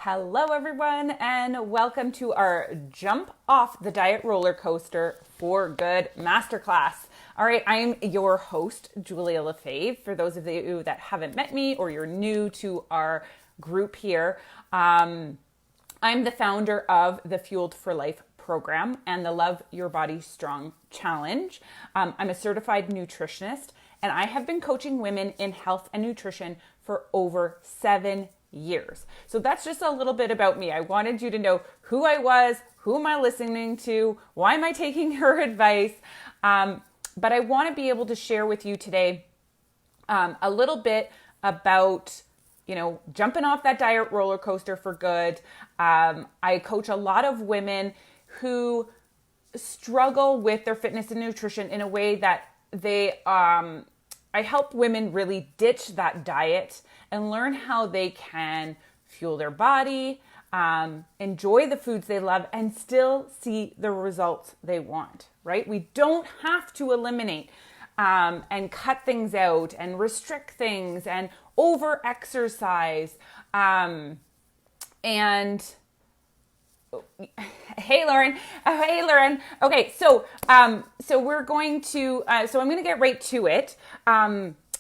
Hello, everyone, and welcome to our Jump Off the Diet Roller Coaster for Good Masterclass. All right, I'm your host, Julia Lefebvre. For those of you that haven't met me or you're new to our group here, I'm the founder of the Fueled for Life program and the Love Your Body Strong Challenge. I'm a certified nutritionist, and I have been coaching women in health and nutrition for over 7 years. So that's just a little bit about me. I wanted you to know who I was, who am I listening to, why am I taking her advice? But I want to be able to share with you today a little bit about, jumping off that diet roller coaster for good. I coach a lot of women who struggle with their fitness and nutrition in a way that I help women really ditch that diet and learn how they can fuel their body, enjoy the foods they love, and still see the results they want, right? We don't have to eliminate and cut things out and restrict things and over-exercise. Hey, Lauren. Oh, hey, Lauren. Okay, so we're going to, so I'm going to get right to it.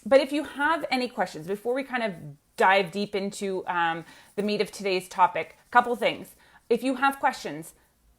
But if you have any questions, before we kind of dive deep into the meat of today's topic, a couple things. If you have questions,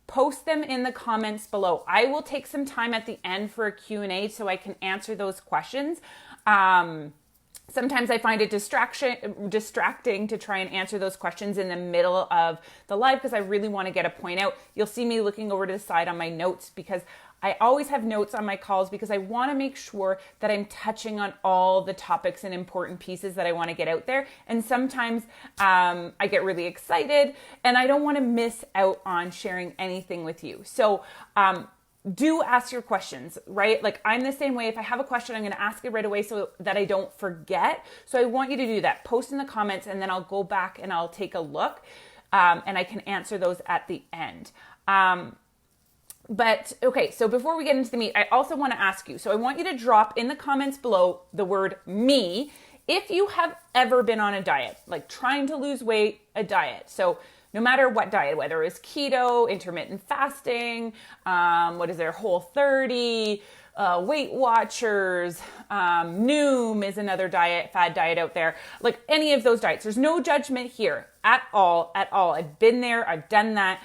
post them in the comments below. I will take some time at the end for a Q&A so I can answer those questions. Sometimes I find it distracting to try and answer those questions in the middle of the live because I really want to get a point out. You'll see me looking over to the side on my notes because I always have notes on my calls because I want to make sure that I'm touching on all the topics and important pieces that I want to get out there. And sometimes I get really excited and I don't want to miss out on sharing anything with you. So do ask your questions, right? Like I'm the same way. If I have a question, I'm going to ask it right away so that I don't forget. So I want you to do that. Post in the comments and then I'll go back and I'll take a look and I can answer those at the end. But okay, so before we get into the meat, I also want to ask you. So I want you to drop in the comments below the word me if you have ever been on a diet, like trying to lose weight, a diet. So no matter what diet, whether it's keto, intermittent fasting, what is there, Whole30, Weight Watchers, Noom is another fad diet out there. Like any of those diets, there's no judgment here at all. I've been there, I've done that.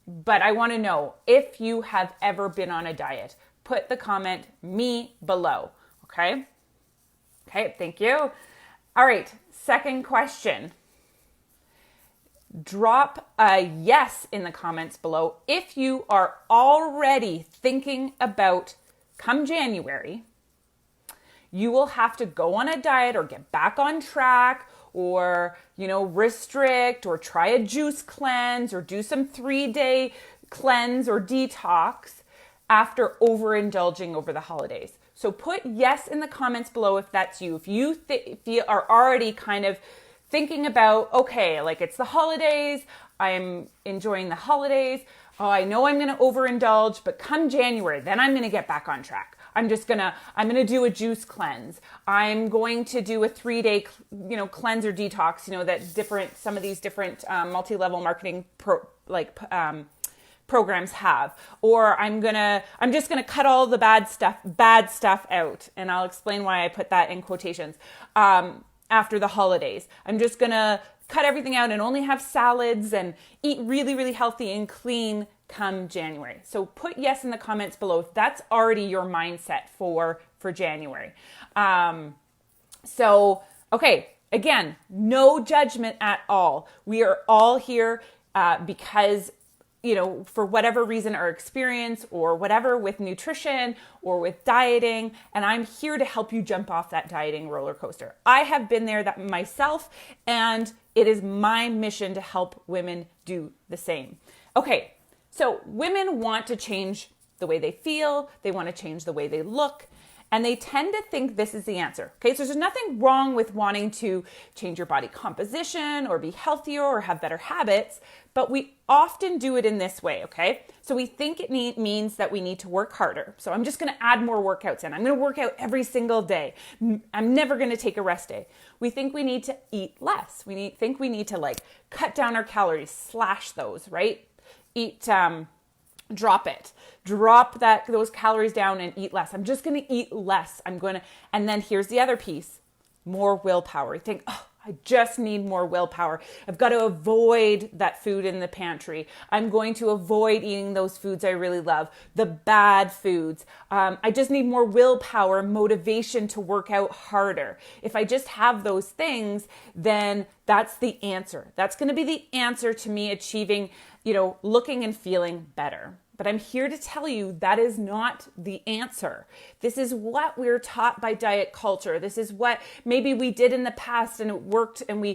But I want to know if you have ever been on a diet. Put the comment me below. Okay, thank you. All right, second question. Drop a yes in the comments below if you are already thinking about come January, you will have to go on a diet or get back on track or, restrict or try a juice cleanse or do some 3-day cleanse or detox after overindulging over the holidays. So put yes in the comments below if that's you. If you are already kind of thinking about, okay, like it's the holidays, I'm enjoying the holidays. Oh, I know I'm going to overindulge, but come January, then I'm going to get back on track. I'm going to do a juice cleanse. I'm going to do a 3-day, cleanse or detox, that some of these different multi-level marketing programs have. Or I'm just going to cut all the bad stuff out. And I'll explain why I put that in quotations. After the holidays, I'm just going to cut everything out and only have salads and eat really, really healthy and clean come January. So put yes in the comments below if that's already your mindset for January. Okay, again, no judgment at all. We are all here because for whatever reason, our experience or whatever with nutrition or with dieting, and I'm here to help you jump off that dieting roller coaster. I have been there myself, and it is my mission to help women do the same. Okay, so women want to change the way they feel, they want to change the way they look, And they tend to think this is the answer. Okay, so there's nothing wrong with wanting to change your body composition or be healthier or have better habits, but we often do it in this way, okay? So we think it means that we need to work harder. So I'm just gonna add more workouts in. I'm gonna work out every single day. I'm never gonna take a rest day. We think we need to eat less. Think we need to like cut down our calories, slash those, right? Drop those calories down and eat less. I'm just going to eat less. And then here's the other piece, more willpower. You think, oh, I just need more willpower. I've got to avoid that food in the pantry. I'm going to avoid eating those foods I really love, the bad foods. I just need more willpower, motivation to work out harder. If I just have those things, then that's the answer. That's going to be the answer to me achieving, looking and feeling better. But I'm here to tell you that is not the answer. This is what we're taught by diet culture. This is what maybe we did in the past and it worked, and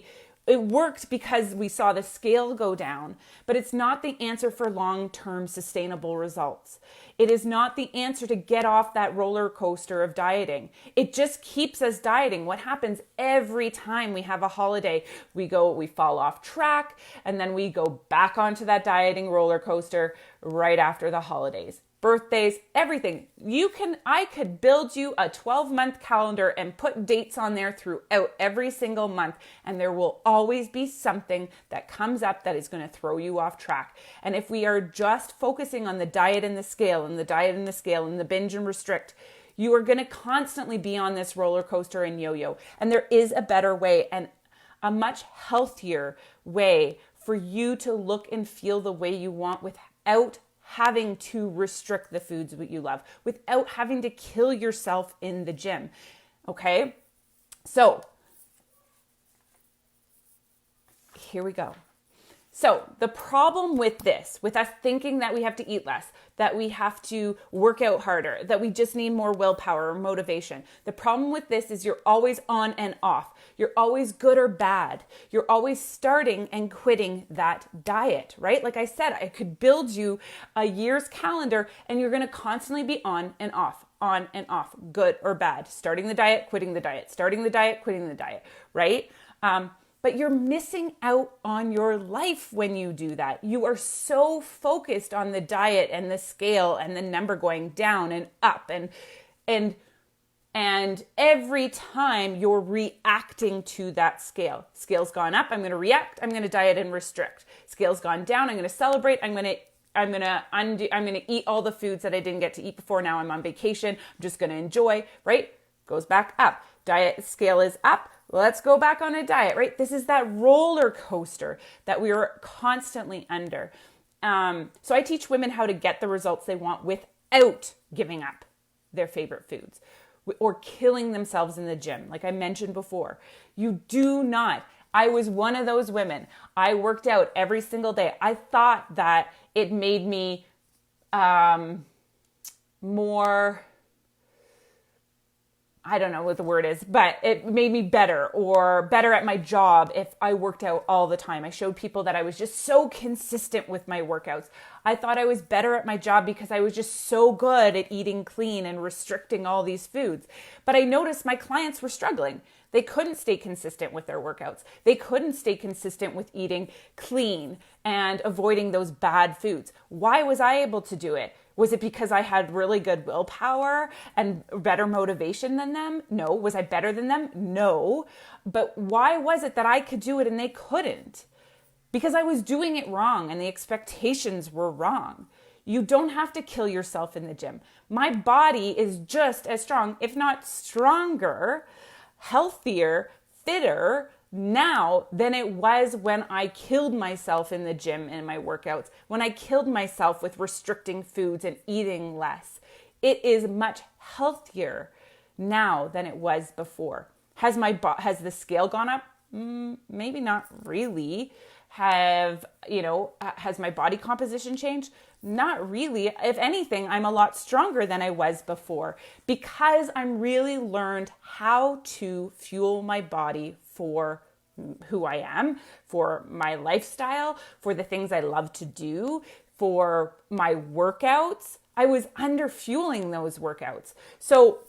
it worked because we saw the scale go down, but it's not the answer for long-term sustainable results. It is not the answer to get off that roller coaster of dieting. It just keeps us dieting. What happens every time we have a holiday? We fall off track, and then we go back onto that dieting roller coaster right after the holidays. Birthdays, everything. I could build you a 12-month calendar and put dates on there throughout every single month, and there will always be something that comes up that is going to throw you off track. And if we are just focusing on the diet and the scale and the diet and the scale and the binge and restrict, you are going to constantly be on this roller coaster and yo-yo. And there is a better way and a much healthier way for you to look and feel the way you want without having to restrict the foods that you love, without having to kill yourself in the gym. Okay? So here we go. So the problem with us thinking that we have to eat less, that we have to work out harder, that we just need more willpower or motivation. The problem with this is you're always on and off. You're always good or bad. You're always starting and quitting that diet, right? Like I said, I could build you a year's calendar and you're going to constantly be on and off, good or bad, starting the diet, quitting the diet, starting the diet, quitting the diet, right? But you're missing out on your life when you do that. You are so focused on the diet and the scale and the number going down and up, and every time you're reacting to that scale. Scale's gone up, I'm going to react, I'm going to diet and restrict. Scale's gone down, I'm going to celebrate, I'm going to eat all the foods that I didn't get to eat before. Now I'm on vacation, I'm just going to enjoy, right? Goes back up. Diet scale is up. Let's go back on a diet, right? This is that roller coaster that we are constantly under. So I teach women how to get the results they want without giving up their favorite foods or killing themselves in the gym. Like I mentioned before, you do not. I was one of those women. I worked out every single day. I thought that it made me more, I don't know what the word is, but it made me better or better at my job if I worked out all the time. I showed people that I was just so consistent with my workouts. I thought I was better at my job because I was just so good at eating clean and restricting all these foods. But I noticed my clients were struggling. They couldn't stay consistent with their workouts. They couldn't stay consistent with eating clean and avoiding those bad foods. Why was I able to do it? Was it because I had really good willpower and better motivation than them? No. Was I better than them? No. But why was it that I could do it and they couldn't? Because I was doing it wrong and the expectations were wrong. You don't have to kill yourself in the gym. My body is just as strong, if not stronger, healthier, fitter now than it was when I killed myself in the gym and my workouts, when I killed myself with restricting foods and eating less. It is much healthier now than it was before. Has the scale gone up? Maybe not really. Has my body composition changed? Not really. If anything, I'm a lot stronger than I was before because I'm really learned how to fuel my body for who I am, for my lifestyle, for the things I love to do, for my workouts. I was under fueling those workouts. So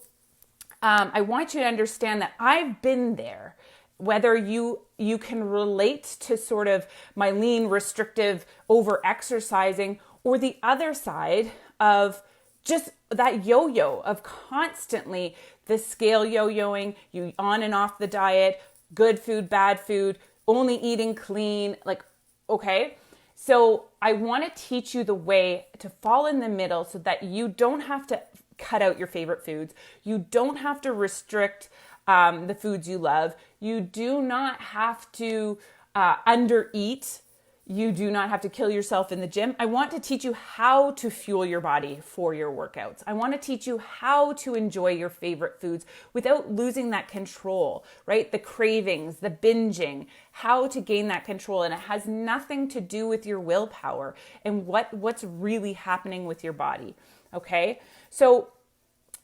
I want you to understand that I've been there. Whether you can relate to sort of my lean, restrictive, over exercising, or the other side of just that yo-yo of constantly the scale yo-yoing, you on and off the diet, good food, bad food, only eating clean, like, okay. So I want to teach you the way to fall in the middle so that you don't have to cut out your favorite foods. You don't have to restrict the foods you love. You do not have to undereat. You do not have to kill yourself in the gym. I want to teach you how to fuel your body for your workouts. I want to teach you how to enjoy your favorite foods without losing that control, right? The cravings, the binging, how to gain that control. And it has nothing to do with your willpower and what's really happening with your body, okay? So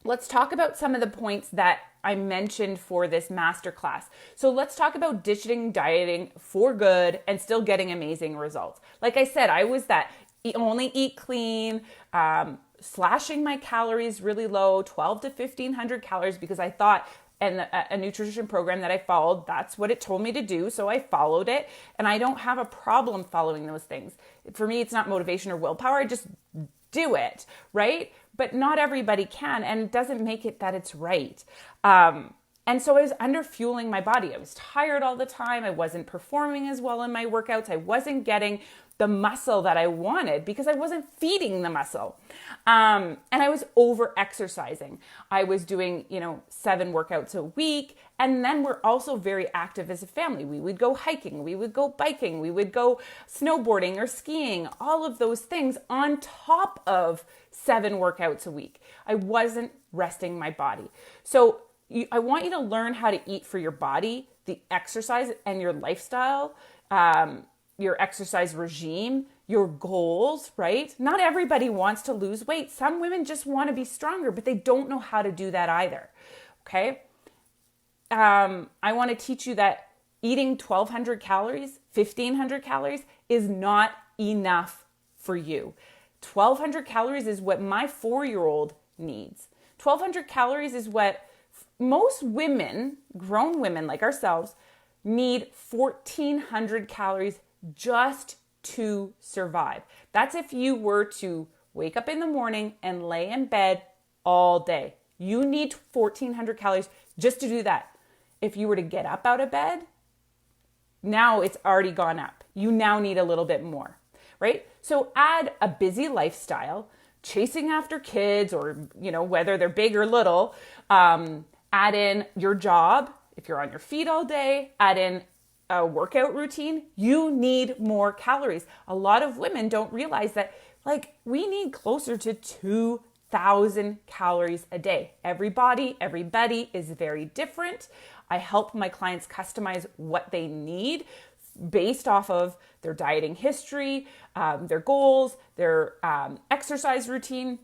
let's talk about some of the points that I mentioned for this masterclass. So let's talk about ditching dieting for good and still getting amazing results. Like I said, I was that only eat clean, slashing my calories really low, 12 to 1500 calories, because I thought, and a nutrition program that I followed, that's what it told me to do. So I followed it, and I don't have a problem following those things. For me, it's not motivation or willpower. I just do it, right? But not everybody can, and it doesn't make it that it's right. And so I was under fueling my body. I was tired all the time. I wasn't performing as well in my workouts. I wasn't getting the muscle that I wanted because I wasn't feeding the muscle. And I was over exercising. I was doing, 7 workouts a week. And then we're also very active as a family. We would go hiking, we would go biking, we would go snowboarding or skiing, all of those things on top of 7 workouts a week. I wasn't resting my body. So I want you to learn how to eat for your body, the exercise and your lifestyle, your exercise regime, your goals, right? Not everybody wants to lose weight. Some women just want to be stronger, but they don't know how to do that either, okay? I want to teach you that eating 1,200 calories, 1,500 calories is not enough for you. 1,200 calories is what my 4-year-old needs. 1,200 calories is what most women, grown women like ourselves, need 1,400 calories just to survive. That's if you were to wake up in the morning and lay in bed all day. You need 1,400 calories just to do that. If you were to get up out of bed, now it's already gone up. You now need a little bit more, right? So add a busy lifestyle, chasing after kids or, whether they're big or little, add in your job. If you're on your feet all day, add in a workout routine, you need more calories. A lot of women don't realize that, we need closer to 2,000 calories a day. Everybody is very different. I help my clients customize what they need based off of their dieting history, their goals, their exercise routine,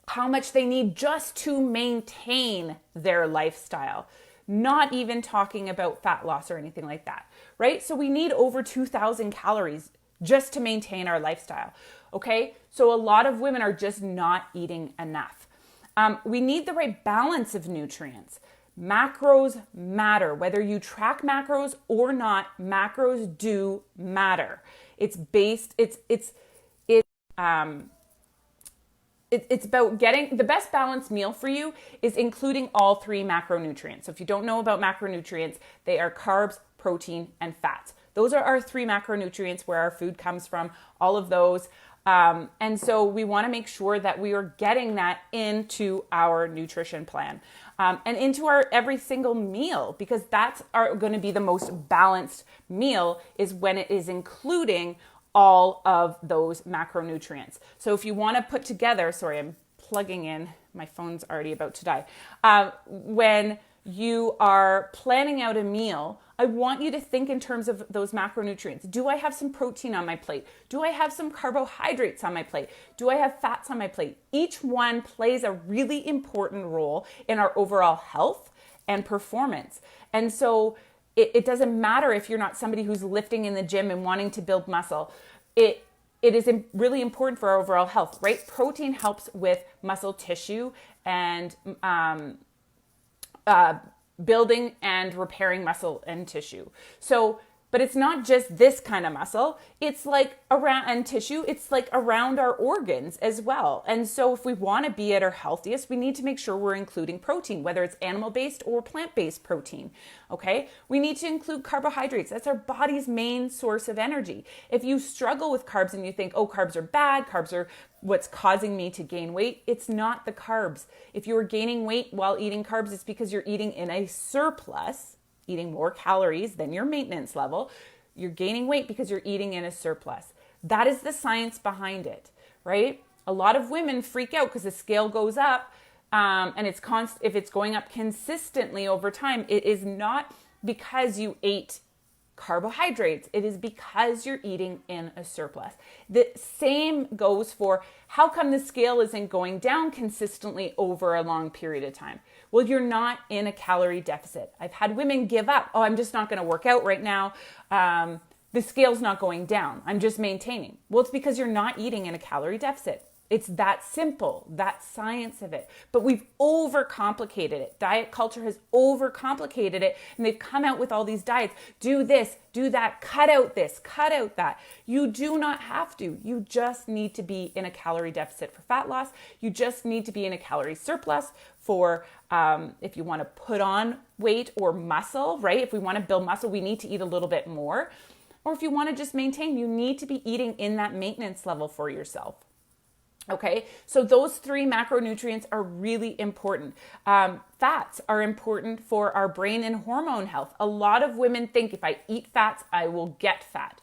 how much they need just to maintain their lifestyle. Not even talking about fat loss or anything like that, right? So we need over 2,000 calories just to maintain our lifestyle, okay? So a lot of women are just not eating enough. We need the right balance of nutrients. Macros matter. Whether you track macros or not, macros do matter. It's about getting the best balanced meal for you is including all 3 macronutrients. So if you don't know about macronutrients, they are carbs, protein, and fats. Those are our 3 macronutrients where our food comes from, all of those. And so we want to make sure that we are getting that into our nutrition plan and into our every single meal, because that's going to be the most balanced meal is when it is including all of those macronutrients. So if you want to put together, sorry, I'm plugging in, my phone's already about to die. When you are planning out a meal, I want you to think in terms of those macronutrients. Do I have some protein on my plate? Do I have some carbohydrates on my plate? Do I have fats on my plate? Each one plays a really important role in our overall health and performance. And so it doesn't matter if you're not somebody who's lifting in the gym and wanting to build muscle. It is really important for our overall health, right? Protein helps with muscle tissue and building and repairing muscle and tissue. So, but it's not just this kind of muscle. It's like around and tissue. It's like around our organs as well. And so if we want to be at our healthiest, we need to make sure we're including protein, whether it's animal-based or plant-based protein. Okay. We need to include carbohydrates. That's our body's main source of energy. If you struggle with carbs and you think, oh, carbs are bad, carbs are what's causing me to gain weight, it's not the carbs. If you are gaining weight while eating carbs, it's because you're eating in a surplus, eating more calories than your maintenance level. You're gaining weight because you're eating in a surplus. That is the science behind it, right? A lot of women freak out because the scale goes up, and if it's going up consistently over time, it is not because you ate carbohydrates. It is because you're eating in a surplus. The same goes for how come the scale isn't going down consistently over a long period of time. Well, you're not in a calorie deficit. I've had women give up. Oh, I'm just not going to work out right now. The scale's not going down. I'm just maintaining. Well, it's because you're not eating in a calorie deficit. It's that simple, that science of it. But we've overcomplicated it. Diet culture has overcomplicated it, and they've come out with all these diets. Do this, do that, cut out this, cut out that. You do not have to. You just need to be in a calorie deficit for fat loss. You just need to be in a calorie surplus for if you want to put on weight or muscle, right? If we want to build muscle, we need to eat a little bit more. Or if you want to just maintain, you need to be eating in that maintenance level for yourself. Okay, so those 3 macronutrients are really important. Fats are important for our brain and hormone health. A lot of women think if I eat fats, I will get fat.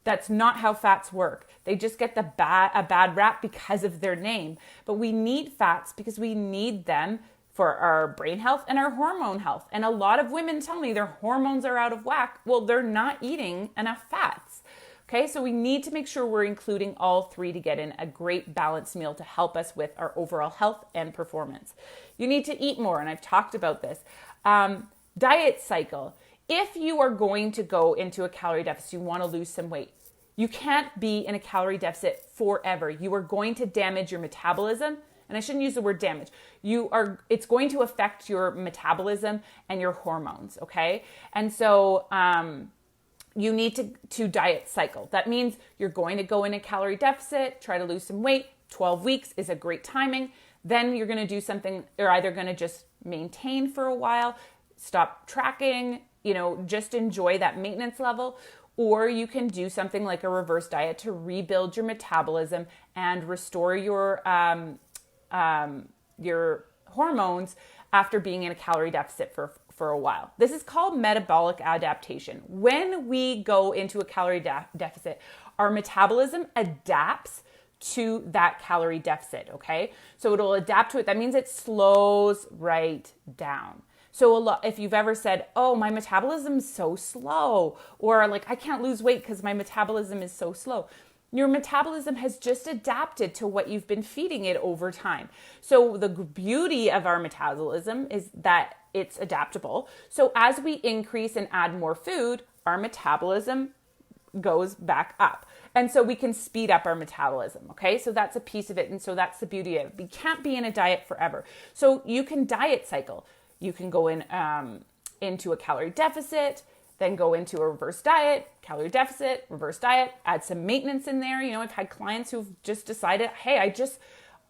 That's not how fats work. They just get a bad rap because of their name. But we need fats because we need them for our brain health and our hormone health. And a lot of women tell me their hormones are out of whack. Well, they're not eating enough fats. Okay, so we need to make sure we're including all 3 to get in a great balanced meal to help us with our overall health and performance. You need to eat more, and I've talked about this. Diet cycle. If you are going to go into a calorie deficit, you want to lose some weight, you can't be in a calorie deficit forever. You are going to damage your metabolism. And I shouldn't use the word damage. It's going to affect your metabolism and your hormones, okay? And so, you need to diet cycle. That means you're going to go in a calorie deficit, try to lose some weight. 12 weeks is a great timing. Then you're going to do something, you're either going to just maintain for a while, stop tracking, just enjoy that maintenance level, or you can do something like a reverse diet to rebuild your metabolism and restore your hormones after being in a calorie deficit for a while. This is called metabolic adaptation. When we go into a calorie deficit, our metabolism adapts to that calorie deficit, okay? So it'll adapt to it. That means it slows right down. So if you've ever said, oh, my metabolism is so slow, or like, I can't lose weight because my metabolism is so slow. Your metabolism has just adapted to what you've been feeding it over time. So the beauty of our metabolism is that it's adaptable. So as we increase and add more food, our metabolism goes back up. And so we can speed up our metabolism, okay? So that's a piece of it. And so that's the beauty of it. We can't be in a diet forever. So you can diet cycle. You can go into a calorie deficit, then go into a reverse diet, calorie deficit, reverse diet, add some maintenance in there. I've had clients who've just decided, hey,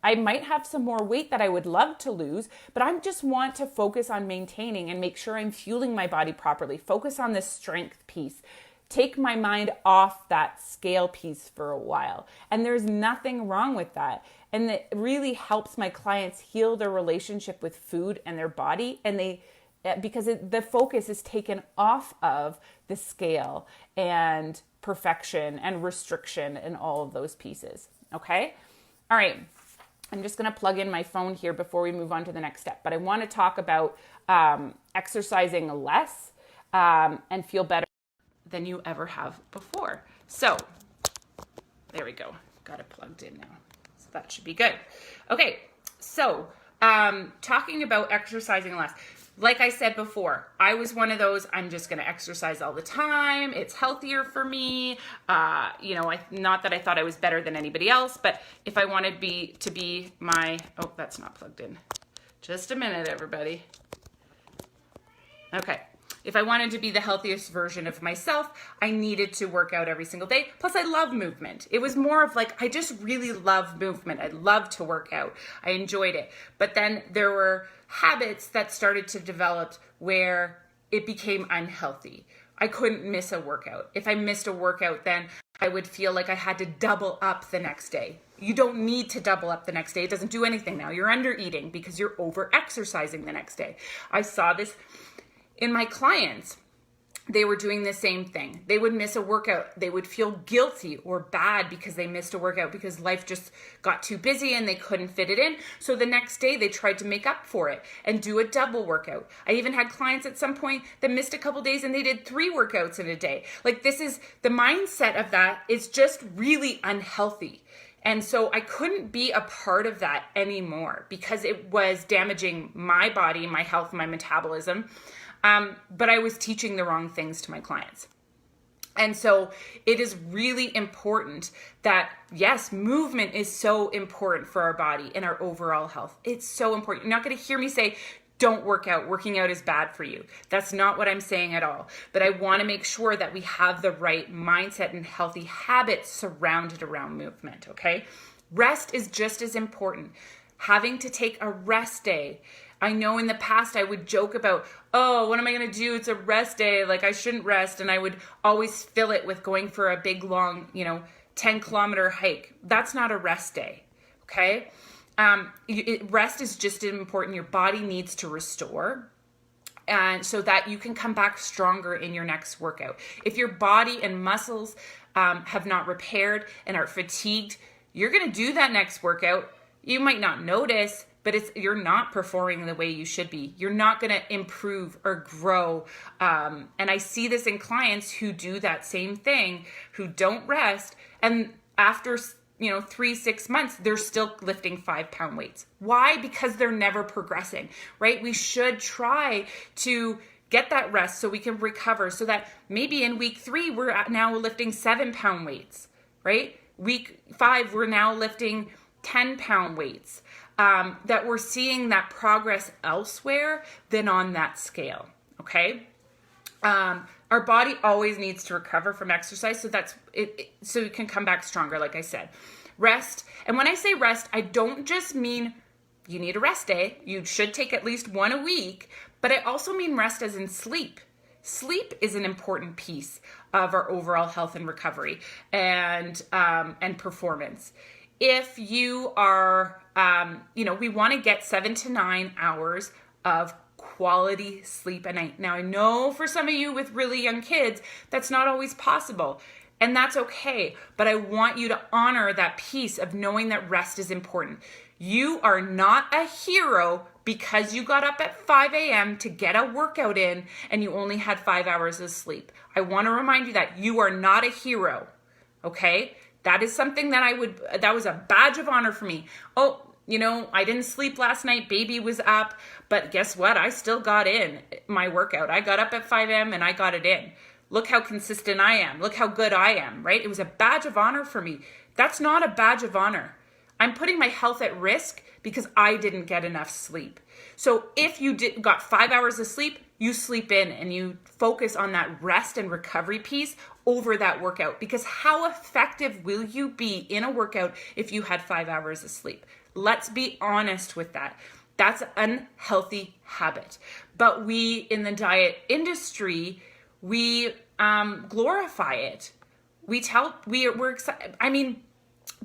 I might have some more weight that I would love to lose, but I just want to focus on maintaining and make sure I'm fueling my body properly. Focus on the strength piece. Take my mind off that scale piece for a while. And there's nothing wrong with that. And it really helps my clients heal their relationship with food and their body. And because the focus is taken off of the scale and perfection and restriction and all of those pieces. Okay? All right. I'm just going to plug in my phone here before we move on to the next step. But I want to talk about exercising less and feel better than you ever have before. So there we go. Got it plugged in now. So that should be good. Okay. So talking about exercising less. Like I said before, I was one of those, I'm just going to exercise all the time. It's healthier for me. Not that I thought I was better than anybody else, but if I wanted to be my, oh, that's not plugged in. Just a minute, everybody. Okay. If I wanted to be the healthiest version of myself, I needed to work out every single day. Plus, I love movement. It was more of like, I just really love movement. I love to work out. I enjoyed it. But then there were habits that started to develop where it became unhealthy. I couldn't miss a workout. If I missed a workout, then I would feel like I had to double up the next day. You don't need to double up the next day. It doesn't do anything now. You're under eating because you're over exercising the next day. I saw this in my clients. They were doing the same thing. They would miss a workout. They would feel guilty or bad because they missed a workout because life just got too busy and they couldn't fit it in. So the next day they tried to make up for it and do a double workout. I even had clients at some point that missed a couple days and they did 3 workouts in a day. Like, this is the mindset of that is just really unhealthy. And so I couldn't be a part of that anymore because it was damaging my body, my health, my metabolism. But I was teaching the wrong things to my clients. And so it is really important that, yes, movement is so important for our body and our overall health. It's so important. You're not going to hear me say, don't work out. Working out is bad for you. That's not what I'm saying at all. But I want to make sure that we have the right mindset and healthy habits surrounded around movement, okay? Rest is just as important. Having to take a rest day. I know in the past I would joke about, oh, what am I going to do? It's a rest day. Like, I shouldn't rest. And I would always fill it with going for a big, long, 10-kilometer hike. That's not a rest day, okay? Rest is just as important. Your body needs to restore, and so that you can come back stronger in your next workout. If your body and muscles have not repaired and are fatigued, you're going to do that next workout. You might not notice, but you're not performing the way you should be. You're not going to improve or grow. And I see this in clients who do that same thing, who don't rest. And after 3-6 months, they're still lifting 5-pound weights. Why? Because they're never progressing, right? We should try to get that rest so we can recover, so that maybe in week 3, we're now lifting 7-pound weights, right? Week 5, we're now lifting 10-pound weights. That we're seeing that progress elsewhere than on that scale, okay? Our body always needs to recover from exercise, so that's it, so you can come back stronger, like I said. Rest, and when I say rest, I don't just mean you need a rest day. You should take at least 1 a week, but I also mean rest as in sleep. Sleep is an important piece of our overall health and recovery and performance. If you are, we want to get 7 to 9 hours of quality sleep a night. Now, I know for some of you with really young kids, that's not always possible, and that's okay. But I want you to honor that piece of knowing that rest is important. You are not a hero because you got up at 5 a.m. to get a workout in and you only had 5 hours of sleep. I want to remind you that you are not a hero, okay? That is something that was a badge of honor for me. Oh, I didn't sleep last night. Baby was up, but guess what? I still got in my workout. I got up at 5 a.m. and I got it in. Look how consistent I am. Look how good I am, right? It was a badge of honor for me. That's not a badge of honor. I'm putting my health at risk because I didn't get enough sleep. So if you got 5 hours of sleep, you sleep in and you focus on that rest and recovery piece over that workout, because how effective will you be in a workout if you had 5 hours of sleep? Let's be honest with that. That's an unhealthy habit. But we in the diet industry, we glorify it. We're excited. I mean,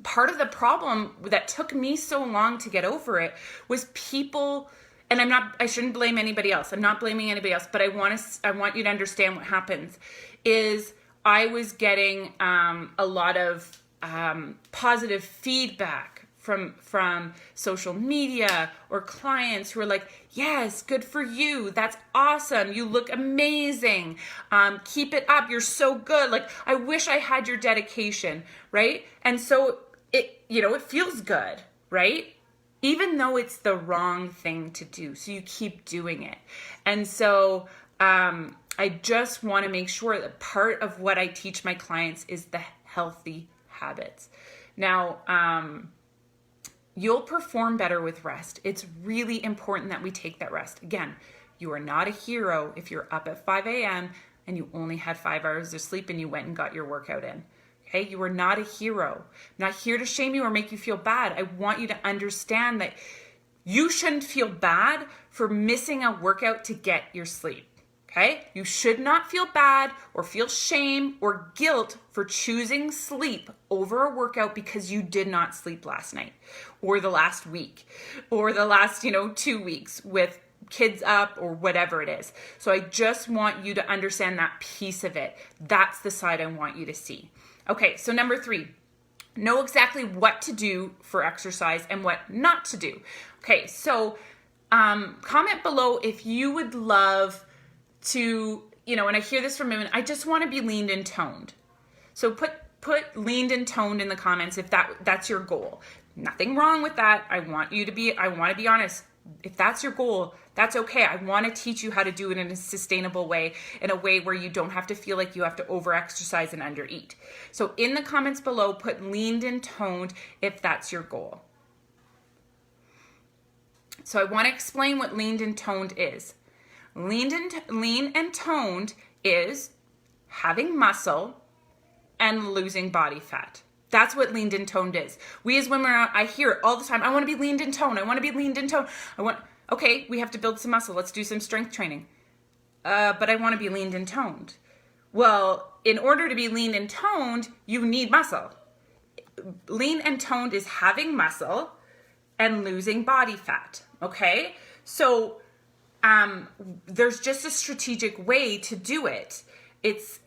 part of the problem that took me so long to get over it was people, and I shouldn't blame anybody else. I'm not blaming anybody else, but I want you to understand what happens is I was getting a lot of positive feedback from social media or clients who are like, yes, good for you. That's awesome. You look amazing. Keep it up. You're so good. Like, I wish I had your dedication, right? And so it feels good, right? Even though it's the wrong thing to do. So you keep doing it. And so I just want to make sure that part of what I teach my clients is the healthy habits. Now, you'll perform better with rest. It's really important that we take that rest. Again, You are not a hero if you're up at 5 a.m. and you only had 5 hours of sleep and you went and got your workout in. Okay, you are not a hero. I'm not here to shame you or make you feel bad. I want you to understand that you shouldn't feel bad for missing a workout to get your sleep. Okay, you should not feel bad or feel shame or guilt for choosing sleep over a workout because you did not sleep last night or the last week or the last, 2 weeks with kids up or whatever it is. So I just want you to understand that piece of it. That's the side I want you to see. Okay, so number 3, know exactly what to do for exercise and what not to do. Okay, so comment below if you would love to, and I hear this from women, I just want to be leaned and toned. So put leaned and toned in the comments if that's your goal. Nothing wrong with that. I want to be honest. If that's your goal, that's okay. I want to teach you how to do it in a sustainable way, in a way where you don't have to feel like you have to over-exercise and under-eat. So in the comments below, put leaned and toned if that's your goal. So I want to explain what leaned and toned is. Lean and toned is having muscle and losing body fat. That's what leaned and toned is. We as women, I hear it all the time. I want to be leaned and toned. I want to be leaned and toned. Okay, we have to build some muscle. Let's do some strength training. But I want to be leaned and toned. Well, in order to be lean and toned, you need muscle. Lean and toned is having muscle and losing body fat. Okay? So there's just a strategic way to do it. It's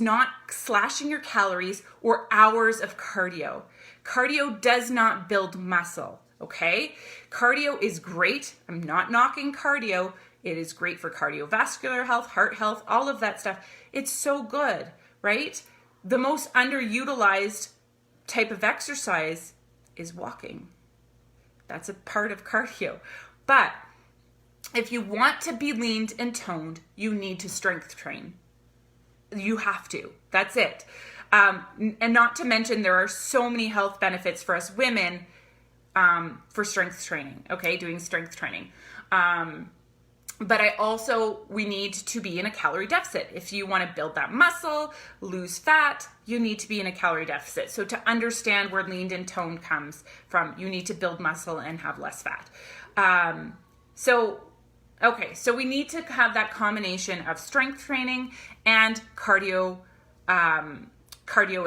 not slashing your calories or hours of cardio. Cardio does not build muscle, okay? Cardio is great. I'm not knocking cardio. It is great for cardiovascular health, heart health, all of that stuff. It's so good, right? The most underutilized type of exercise is walking. That's a part of cardio. But if you want to be leaned and toned, you need to strength train. You have to. That's it. And not to mention, there are so many health benefits for us women for strength training, okay, doing strength training. But we need to be in a calorie deficit. If you want to build that muscle, lose fat, you need to be in a calorie deficit. So to understand where leaned and toned comes from, you need to build muscle and have less fat. So we need to have that combination of strength training and cardio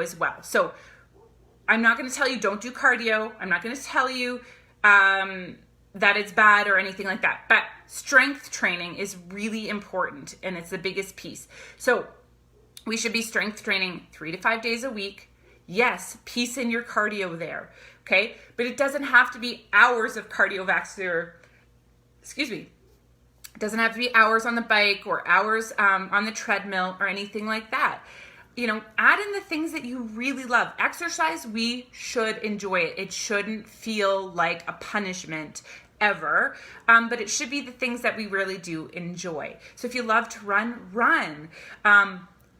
as well. So I'm not going to tell you don't do cardio. I'm not going to tell you that it's bad or anything like that. But strength training is really important, and it's the biggest piece. So we should be strength training 3 to 5 days a week. Yes, piece in your cardio there, okay? But it doesn't have to be hours of cardiovascular, It doesn't have to be hours on the bike or hours on the treadmill or anything like that. Add in the things that you really love. Exercise, we should enjoy it. It shouldn't feel like a punishment ever, but it should be the things that we really do enjoy. So if you love to run.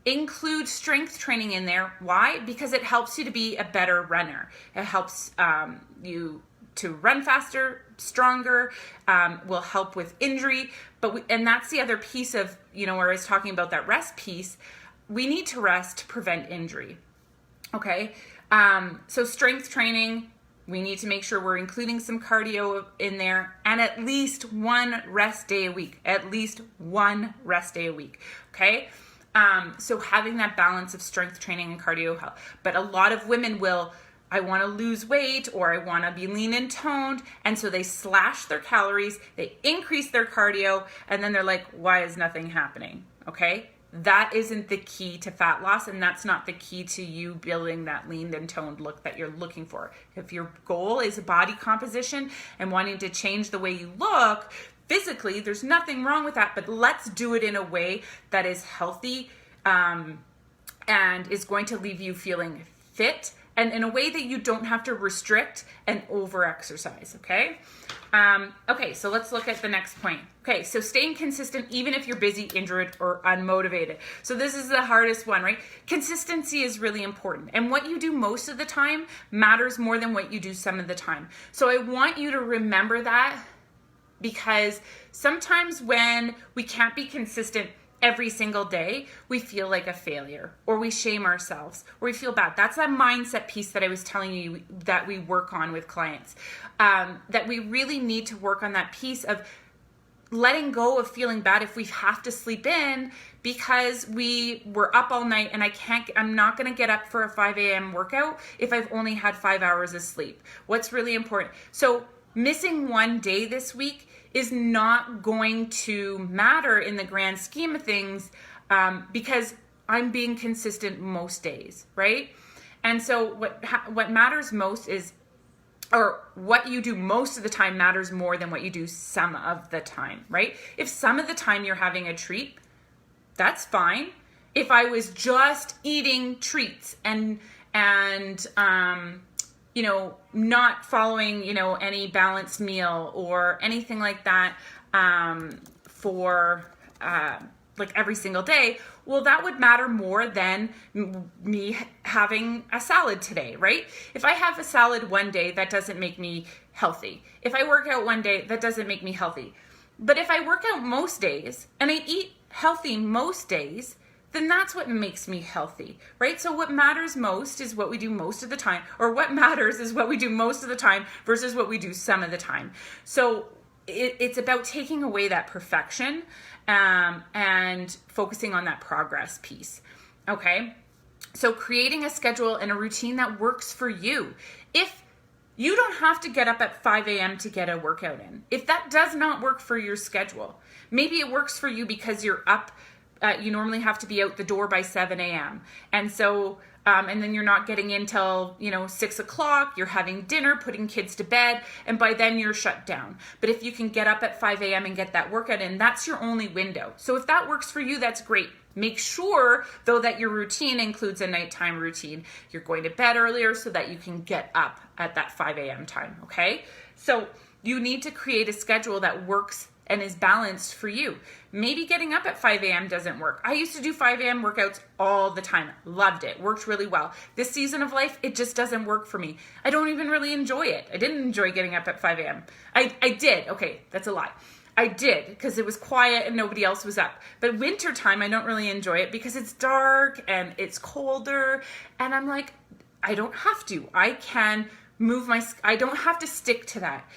Include strength training in there. Why? Because it helps you to be a better runner. It helps you to run faster, stronger, will help with injury. And that's the other piece of, where I was talking about that rest piece. We need to rest to prevent injury. Okay. So strength training, we need to make sure we're including some cardio in there and at least one rest day a week. Okay. So having that balance of strength training and cardio help. But a lot of women I want to lose weight or I want to be lean and toned. And so they slash their calories, they increase their cardio, and then they're like, why is nothing happening? Okay. That isn't the key to fat loss, and that's not the key to you building that lean and toned look that you're looking for. If your goal is body composition and wanting to change the way you look physically, there's nothing wrong with that, but let's do it in a way that is healthy and is going to leave you feeling fit and in a way that you don't have to restrict and over-exercise, okay? Okay, so let's look at the next point. Okay, so staying consistent even if you're busy, injured, or unmotivated. So this is the hardest one, right? Consistency is really important. And what you do most of the time matters more than what you do some of the time. So I want you to remember that because sometimes when we can't be consistent every single day, we feel like a failure, or we shame ourselves, or we feel bad. That's that mindset piece that I was telling you that we work on with clients, that we really need to work on that piece of letting go of feeling bad if we have to sleep in because we were up all night and I'm not going to get up for a 5 a.m. workout if I've only had 5 hours of sleep. What's really important? So missing one day this week is not going to matter in the grand scheme of things, because I'm being consistent most days, right? And so what matters most is, or what you do most of the time matters more than what you do some of the time, right? If some of the time you're having a treat, that's fine. If I was just eating treats and not following, any balanced meal or anything like that, for like every single day, well, that would matter more than me having a salad today, right? If I have a salad one day, that doesn't make me healthy. If I work out one day, that doesn't make me healthy. But if I work out most days and I eat healthy most days, then that's what makes me healthy, right? So what matters most is what we do most of the time, or what matters is what we do most of the time versus what we do some of the time. So it's about taking away that perfection, and focusing on that progress piece, okay? So creating a schedule and a routine that works for you. If you don't have to get up at 5 a.m. to get a workout in, if that does not work for your schedule, maybe it works for you because you're up, you normally have to be out the door by 7 a.m. And so, and then you're not getting in till, 6 o'clock, you're having dinner, putting kids to bed, and by then you're shut down. But if you can get up at 5 a.m. and get that workout in, that's your only window. So if that works for you, that's great. Make sure, though, that your routine includes a nighttime routine. You're going to bed earlier so that you can get up at that 5 a.m. time, okay? So you need to create a schedule that works and is balanced for you. Maybe getting up at 5 a.m. doesn't work. I used to do 5 a.m. workouts all the time. Loved it. Worked really well. This season of life, it just doesn't work for me. I don't even really enjoy it. I didn't enjoy getting up at 5 a.m. I did. Okay, that's a lie. I did, because it was quiet and nobody else was up. But wintertime, I don't really enjoy it because it's dark and it's colder. And I'm like, I don't have to. I can I don't have to stick to that.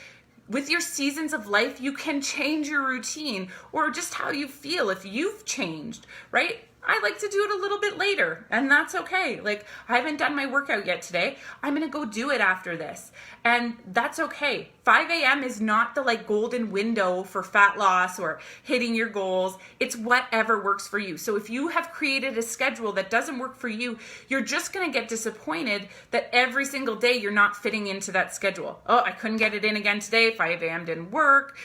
With your seasons of life, you can change your routine or just how you feel if you've changed, right? I like to do it a little bit later, and that's okay. Like, I haven't done my workout yet today. I'm going to go do it after this, and that's okay. 5 a.m. is not the golden window for fat loss or hitting your goals. It's whatever works for you. So if you have created a schedule that doesn't work for you, you're just going to get disappointed that every single day you're not fitting into that schedule. Oh, I couldn't get it in again today. 5 a.m. didn't work.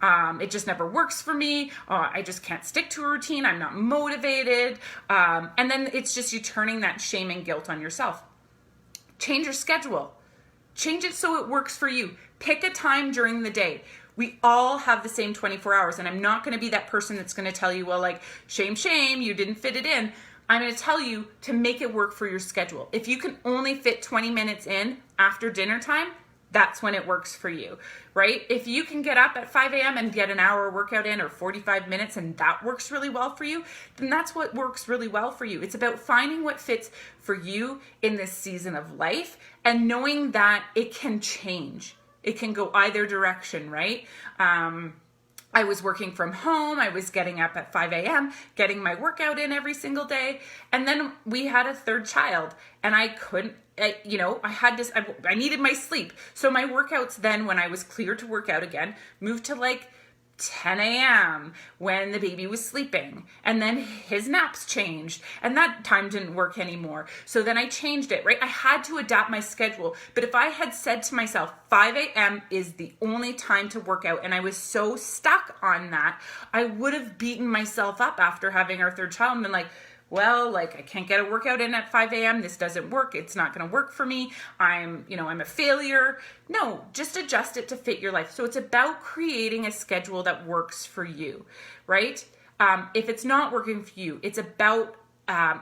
It just never works for me. I just can't stick to a routine. I'm not motivated. And then it's just you turning that shame and guilt on yourself. Change your schedule. Change it so it works for you. Pick a time during the day. We all have the same 24 hours. And I'm not going to be that person that's going to tell you, well, shame, you didn't fit it in. I'm going to tell you to make it work for your schedule. If you can only fit 20 minutes in after dinner time, that's when it works for you, right? If you can get up at 5 a.m. and get an hour workout in or 45 minutes and that works really well for you, then that's what works really well for you. It's about finding what fits for you in this season of life and knowing that it can change. It can go either direction, right? I was working from home. I was getting up at 5 a.m., getting my workout in every single day. And then we had a third child and I couldn't, I needed my sleep. So my workouts then, when I was clear to work out again, moved to 10 a.m. when the baby was sleeping. And then his naps changed and that time didn't work anymore. So then I changed it, right? I had to adapt my schedule. But if I had said to myself, 5 a.m. is the only time to work out, and I was so stuck on that, I would have beaten myself up after having our third child and been I can't get a workout in at 5 a.m. This doesn't work. It's not going to work for me. I'm a failure. No, just adjust it to fit your life. So it's about creating a schedule that works for you, right? If it's not working for you, it's about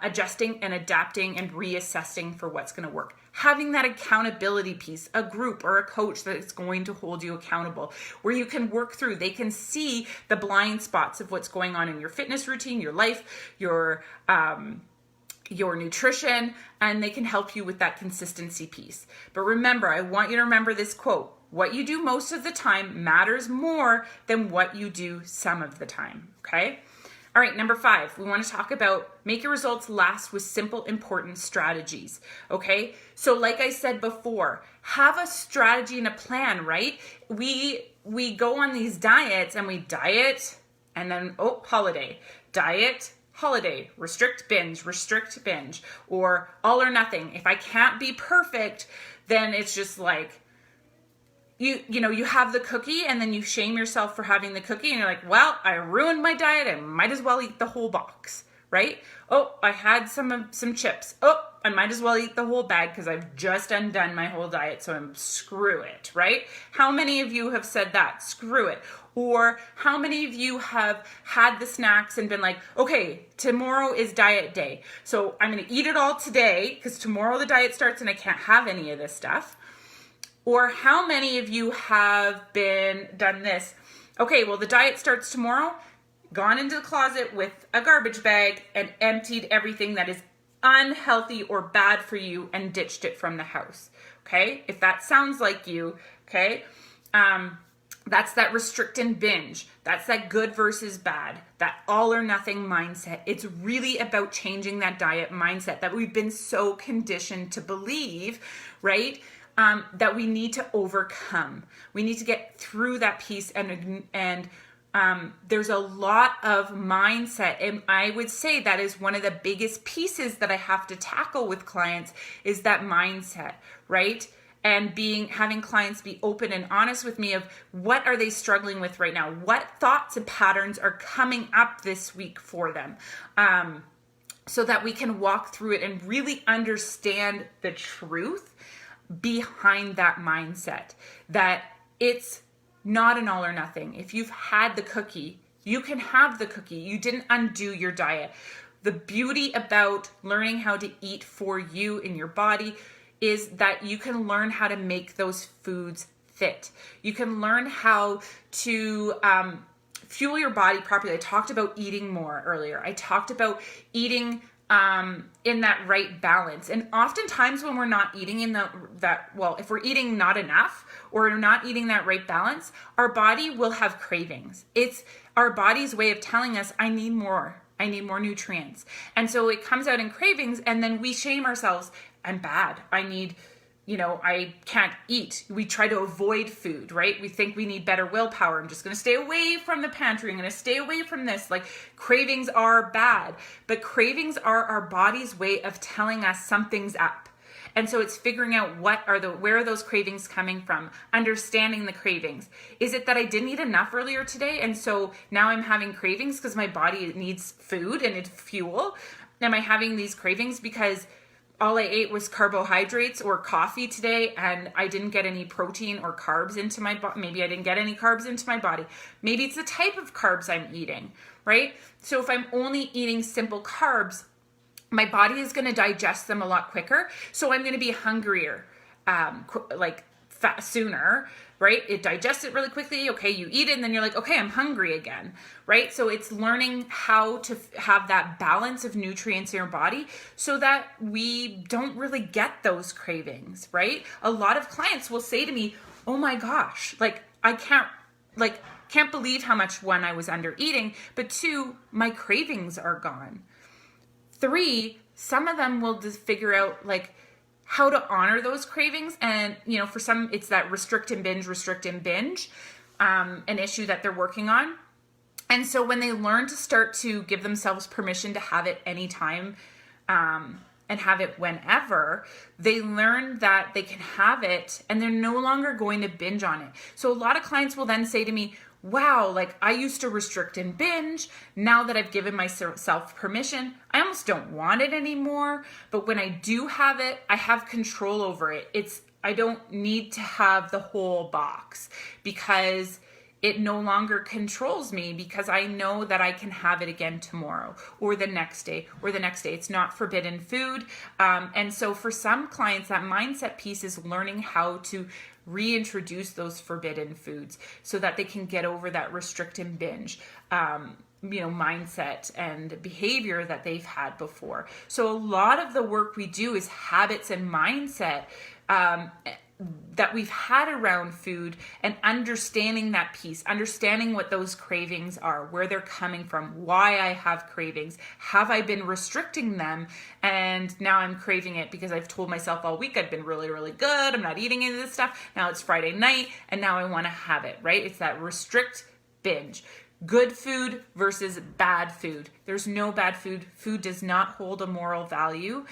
adjusting and adapting and reassessing for what's going to work. Having that accountability piece, a group or a coach that is going to hold you accountable, where you can work through, they can see the blind spots of what's going on in your fitness routine, your life, your nutrition, and they can help you with that consistency piece. But remember, I want you to remember this quote: what you do most of the time matters more than what you do some of the time, okay? All right, number 5, we want to talk about make your results last with simple, important strategies, okay? So like I said before, have a strategy and a plan, right? We go on these diets and we diet and then, holiday, diet, holiday, restrict, binge, or all or nothing. If I can't be perfect, then it's just like, you have the cookie and then you shame yourself for having the cookie and you're like, well, I ruined my diet. I might as well eat the whole box, right? Oh, I had some chips. Oh, I might as well eat the whole bag because I've just undone my whole diet. So screw it, right? How many of you have said that? Screw it. Or how many of you have had the snacks and been like, okay, tomorrow is diet day. So I'm going to eat it all today because tomorrow the diet starts and I can't have any of this stuff. Or how many of you have done this? Okay, well, the diet starts tomorrow, gone into the closet with a garbage bag and emptied everything that is unhealthy or bad for you and ditched it from the house, okay? If that sounds like you, okay, that's that restrict and binge. That's that good versus bad, that all or nothing mindset. It's really about changing that diet mindset that we've been so conditioned to believe, right? That we need to overcome. We need to get through that piece, and there's a lot of mindset, and I would say that is one of the biggest pieces that I have to tackle with clients is that mindset, right? And having clients be open and honest with me of what are they struggling with right now? What thoughts and patterns are coming up this week for them? So that we can walk through it and really understand the truth behind that mindset, that it's not an all or nothing. If you've had the cookie, you can have the cookie. You didn't undo your diet. The beauty about learning how to eat for you in your body is that you can learn how to make those foods fit. You can learn how to fuel your body properly. I talked about eating more earlier. I talked about eating in that right balance. And oftentimes when we're not eating if we're eating not enough or not eating that right balance, our body will have cravings. It's our body's way of telling us, I need more nutrients. And so it comes out in cravings, and then we shame ourselves. I'm bad. I can't eat. We try to avoid food, right? We think we need better willpower. I'm just going to stay away from the pantry. I'm going to stay away from this. Like, cravings are bad, but cravings are our body's way of telling us something's up. And so it's figuring out where are those cravings coming from? Understanding the cravings. Is it that I didn't eat enough earlier today? And so now I'm having cravings because my body needs food and it's fuel. Am I having these cravings because all I ate was carbohydrates or coffee today and I didn't get any protein or carbs into my body? Maybe I didn't get any carbs into my body. Maybe it's the type of carbs I'm eating, right? So if I'm only eating simple carbs, my body is going to digest them a lot quicker. So I'm going to be hungrier, sooner, right? It digests it really quickly. Okay, you eat it and then you're like, okay, I'm hungry again, right? So it's learning how to have that balance of nutrients in your body so that we don't really get those cravings, right? A lot of clients will say to me, oh my gosh, I can't believe how much, 1, I was under eating, but 2, my cravings are gone. 3, some of them will just figure out how to honor those cravings. And, for some, it's that restrict and binge, an issue that they're working on. And so when they learn to start to give themselves permission to have it anytime, and have it whenever, they learn that they can have it and they're no longer going to binge on it. So a lot of clients will then say to me, wow, I used to restrict and binge. Now that I've given myself permission, I almost don't want it anymore. But when I do have it, I have control over it. I don't need to have the whole box because it no longer controls me because I know that I can have it again tomorrow or the next day or the next day. It's not forbidden food. And so for some clients, that mindset piece is learning how to reintroduce those forbidden foods so that they can get over that restrict and binge mindset and behavior that they've had before. So a lot of the work we do is habits and mindset that we've had around food, and understanding that piece, understanding what those cravings are, where they're coming from, why I have cravings, have I been restricting them, and now I'm craving it because I've told myself all week I've been really, really good, I'm not eating any of this stuff, now it's Friday night, and now I want to have it, right? It's that restrict, binge. Good food versus bad food. There's no bad food. Food does not hold a moral value.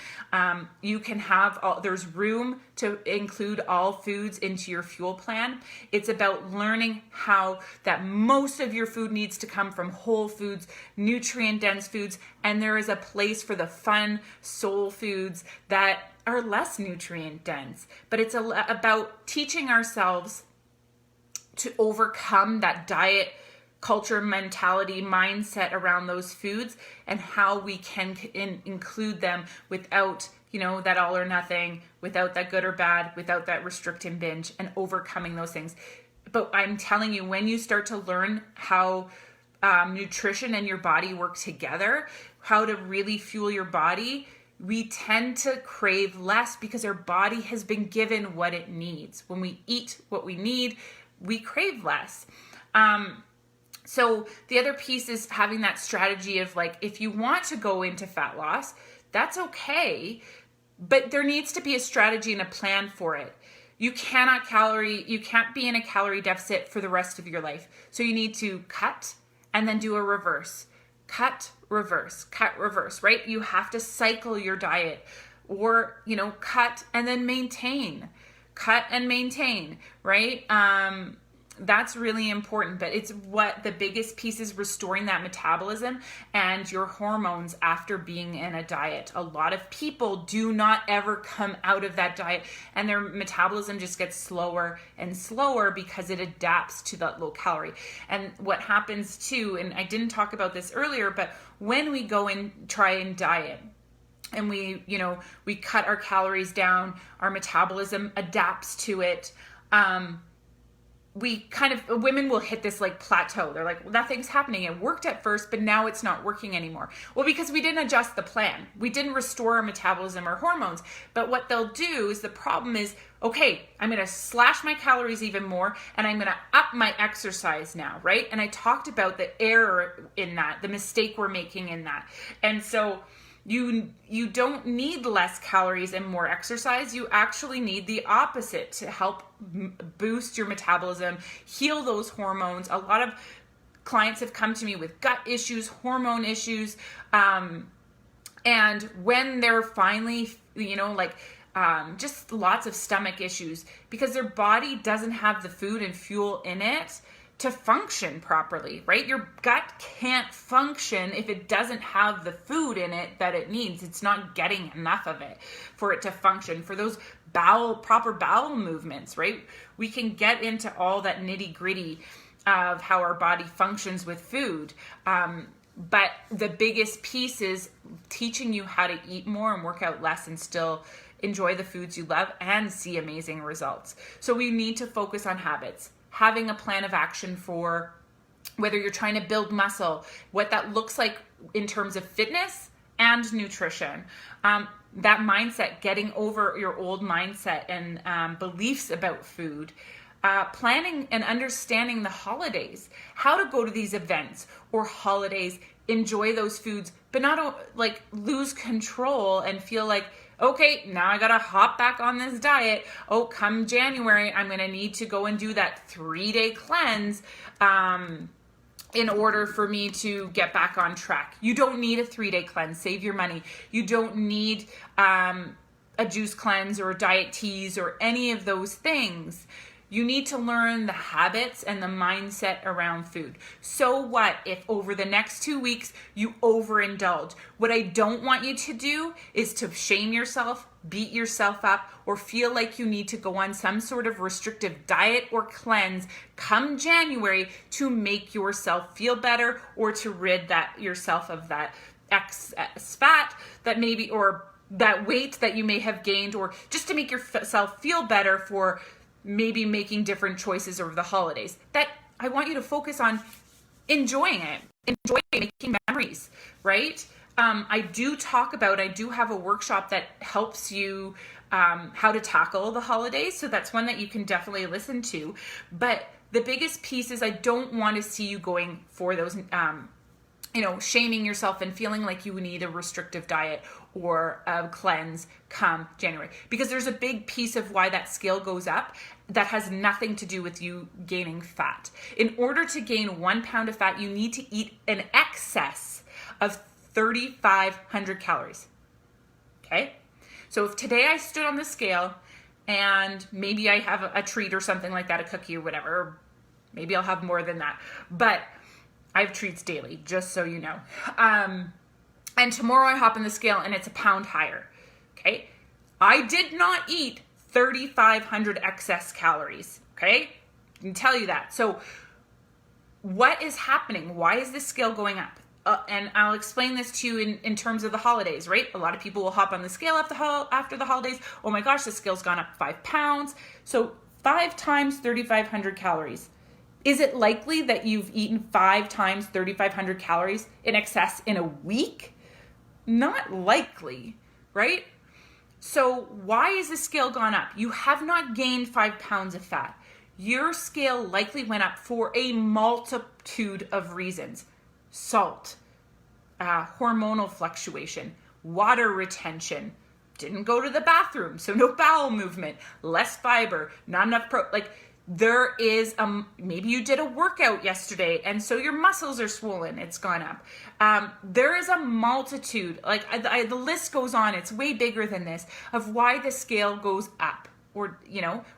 You can have, there's room to include all foods into your fuel plan. It's about learning how that most of your food needs to come from whole foods, nutrient dense foods, and there is a place for the fun soul foods that are less nutrient dense. But it's about teaching ourselves to overcome that diet culture, mentality, mindset around those foods, and how we can include them without, that all or nothing, without that good or bad, without that restrict and binge, and overcoming those things. But I'm telling you, when you start to learn how nutrition and your body work together, how to really fuel your body, we tend to crave less because our body has been given what it needs. When we eat what we need, we crave less. So the other piece is having that strategy of if you want to go into fat loss, that's okay, but there needs to be a strategy and a plan for it. You can't be in a calorie deficit for the rest of your life. So you need to cut and then do a reverse. Cut, reverse, right? You have to cycle your diet, or, cut and then maintain. Cut and maintain, right? That's really important, but it's what the biggest piece is, restoring that metabolism and your hormones after being in a diet. A lot of people do not ever come out of that diet, and their metabolism just gets slower and slower because it adapts to that low calorie. And what happens too, and I didn't talk about this earlier, but when we go and try and diet, and we cut our calories down, our metabolism adapts to it, women will hit this plateau. They're like, nothing's happening. It worked at first, but now it's not working anymore. Well, because we didn't adjust the plan. We didn't restore our metabolism or hormones. But what they'll do is, the problem is, okay, I'm going to slash my calories even more, and I'm going to up my exercise now, right? And I talked about the error in that, the mistake we're making in that. And so you don't need less calories and more exercise. You actually need the opposite to help boost your metabolism, heal those hormones. A lot of clients have come to me with gut issues, hormone issues, and when they're finally, just lots of stomach issues, because their body doesn't have the food and fuel in it to function properly, right? Your gut can't function if it doesn't have the food in it that it needs. It's not getting enough of it for it to function, for those proper bowel movements, right? We can get into all that nitty gritty of how our body functions with food. But the biggest piece is teaching you how to eat more and work out less and still enjoy the foods you love and see amazing results. So we need to focus on habits. Having a plan of action for whether you're trying to build muscle, what that looks like in terms of fitness and nutrition. That mindset, getting over your old mindset and beliefs about food. Planning and understanding the holidays, how to go to these events or holidays, enjoy those foods, but not lose control and feel like, okay, now I gotta hop back on this diet. Oh, come January, I'm gonna need to go and do that 3-day cleanse in order for me to get back on track. You don't need a 3-day cleanse. Save your money. You don't need a juice cleanse or diet teas or any of those things. You need to learn the habits and the mindset around food. So what if over the next 2 weeks you overindulge? What I don't want you to do is to shame yourself, beat yourself up, or feel like you need to go on some sort of restrictive diet or cleanse come January to make yourself feel better or to rid yourself of that excess fat that maybe, or that weight that you may have gained, or just to make yourself feel better for maybe making different choices over the holidays. That I want you to focus on enjoying it, making memories, right? I do have a workshop that helps you how to tackle the holidays. So that's one that you can definitely listen to. But the biggest piece is I don't want to see you going for those, shaming yourself and feeling like you need a restrictive diet or a cleanse come January. Because there's a big piece of why that scale goes up that has nothing to do with you gaining fat. In order to gain 1 pound of fat, you need to eat an excess of 3,500 calories. Okay? So if today I stood on the scale and maybe I have a treat or something like that, a cookie or whatever, or maybe I'll have more than that. But I have treats daily, just so you know. And tomorrow I hop on the scale and it's a pound higher. Okay? I did not eat 3,500 excess calories. Okay? I can tell you that. So what is happening? Why is this scale going up? And I'll explain this to you in terms of the holidays, right? A lot of people will hop on the scale after the holidays. Oh my gosh, the scale's gone up 5 pounds. So 5 times 3,500 calories. Is it likely that you've eaten 5 times 3,500 calories in excess in a week? Not likely, right? So why is the scale gone up? You have not gained 5 pounds of fat. Your scale likely went up for a multitude of reasons. Salt, hormonal fluctuation, water retention, didn't go to the bathroom, so no bowel movement, less fiber, not enough there is maybe you did a workout yesterday and so your muscles are swollen, it's gone up. There is a multitude, the list goes on, it's way bigger than this, of why the scale goes up. Or,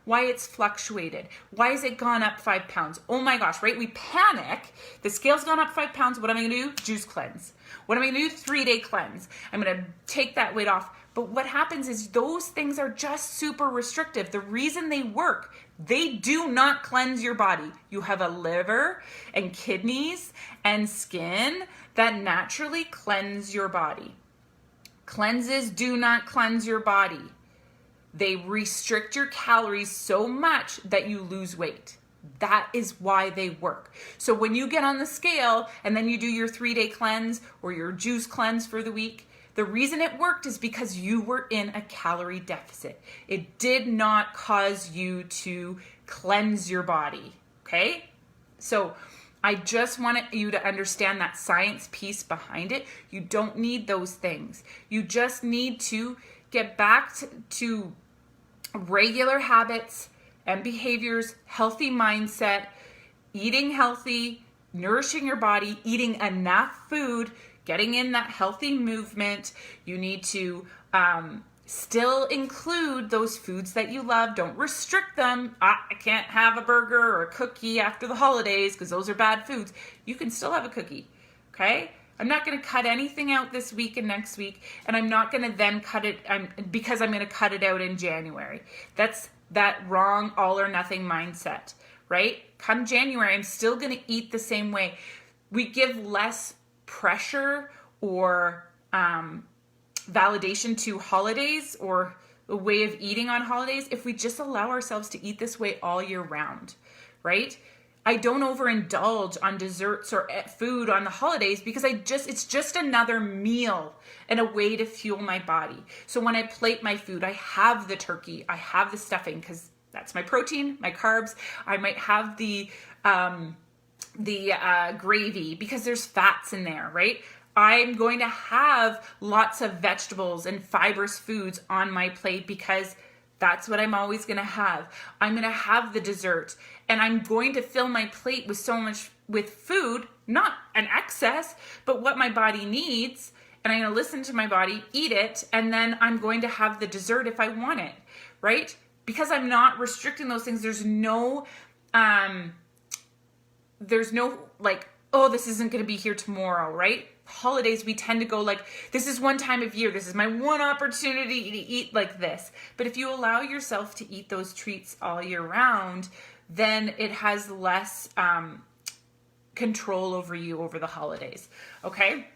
why it's fluctuated. Why has it gone up 5 pounds? Oh my gosh, right? We panic. The scale's gone up 5 pounds. What am I going to do? Juice cleanse. What am I going to do? 3-day cleanse. I'm going to take that weight off. But what happens is those things are just super restrictive. The reason they work, they do not cleanse your body. You have a liver and kidneys and skin that naturally cleanse your body. Cleanses do not cleanse your body. They restrict your calories so much that you lose weight. That is why they work. So when you get on the scale and then you do your 3-day cleanse or your juice cleanse for the week, the reason it worked is because you were in a calorie deficit. It did not cause you to cleanse your body. Okay? So I just wanted you to understand that science piece behind it. You don't need those things. You just need to get back to regular habits and behaviors, healthy mindset, eating healthy, nourishing your body, eating enough food, getting in that healthy movement. You need to still include those foods that you love. Don't restrict them. I can't have a burger or a cookie after the holidays because those are bad foods. You can still have a cookie, okay? I'm not going to cut anything out this week and next week, and I'm not going to then cut it because I'm going to cut it out in January. That's that wrong all or nothing mindset, right? Come January, I'm still going to eat the same way. We give less pressure or validation to holidays or a way of eating on holidays if we just allow ourselves to eat this way all year round, right? I don't overindulge on desserts or food on the holidays because it's just another meal and a way to fuel my body. So when I plate my food, I have the turkey, I have the stuffing because that's my protein, my carbs. I might have the gravy because there's fats in there, right? I'm going to have lots of vegetables and fibrous foods on my plate because that's what I'm always going to have. I'm going to have the dessert and I'm going to fill my plate with food, not an excess, but what my body needs. And I'm going to listen to my body, eat it, and then I'm going to have the dessert if I want it, right? because I'm not restricting those things, there's no like, oh, this isn't going to be here tomorrow, right? Holidays, we tend to go like, this is one time of year. This is my one opportunity to eat like this. But if you allow yourself to eat those treats all year round, then it has less control over you over the holidays. Okay?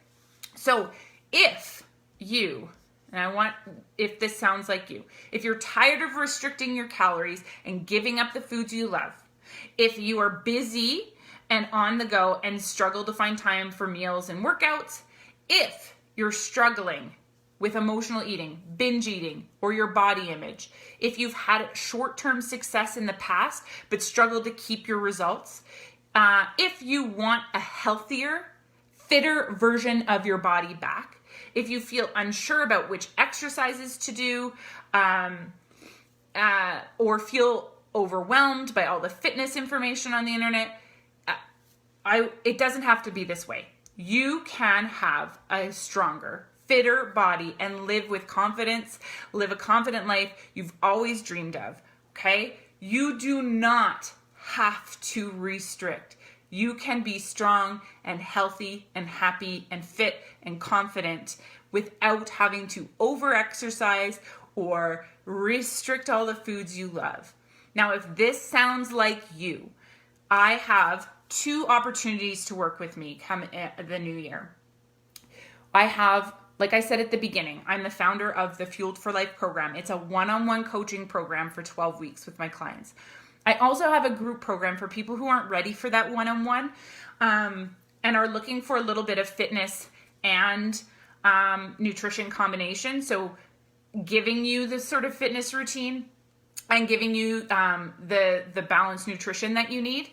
So if you, and if this sounds like you, if you're tired of restricting your calories and giving up the foods you love, if you are busy and on the go and struggle to find time for meals and workouts, if you're struggling with emotional eating, binge eating, or your body image, if you've had short-term success in the past but struggled to keep your results, if you want a healthier, fitter version of your body back, if you feel unsure about which exercises to do, or feel overwhelmed by all the fitness information on the internet, it doesn't have to be this way. You can have a stronger, fitter body and live with confidence, live a confident life you've always dreamed of, okay? You do not have to restrict. You can be strong and healthy and happy and fit and confident without having to over-exercise or restrict all the foods you love. Now, if this sounds like you, I have 2 opportunities to work with me come the new year. I have, like I said at the beginning, I'm the founder of the Fueled for Life program. It's a one-on-one coaching program for 12 weeks with my clients. I also have a group program for people who aren't ready for that one-on-one and are looking for a little bit of fitness and nutrition combination. So giving you this sort of fitness routine and giving you the balanced nutrition that you need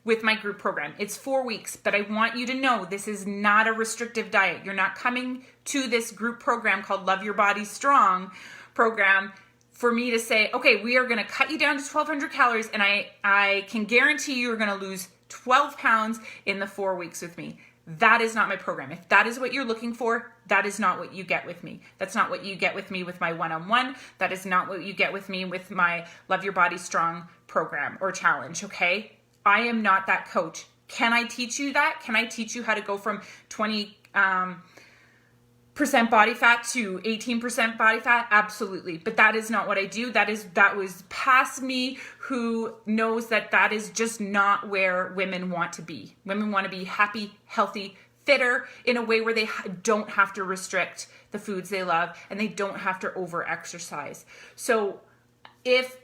with my group program. It's 4 weeks, but I want you to know this is not a restrictive diet. You're not coming to this group program called Love Your Body Strong program for me to say, okay, we are going to cut you down to 1,200 calories and I can guarantee you're going to lose 12 pounds in the 4 weeks with me. That is not my program. If that is what you're looking for, that is not what you get with me. That's not what you get with me with my one-on-one. That is not what you get with me with my Love Your Body Strong program or challenge, okay? I am not that coach. Can I teach you that? Can I teach you how to go from 20% body fat to 18% body fat? Absolutely. But that is not what I do. That was past me, who knows that is just not where women want to be. Women want to be happy, healthy, fitter in a way where they don't have to restrict the foods they love and they don't have to over exercise. So if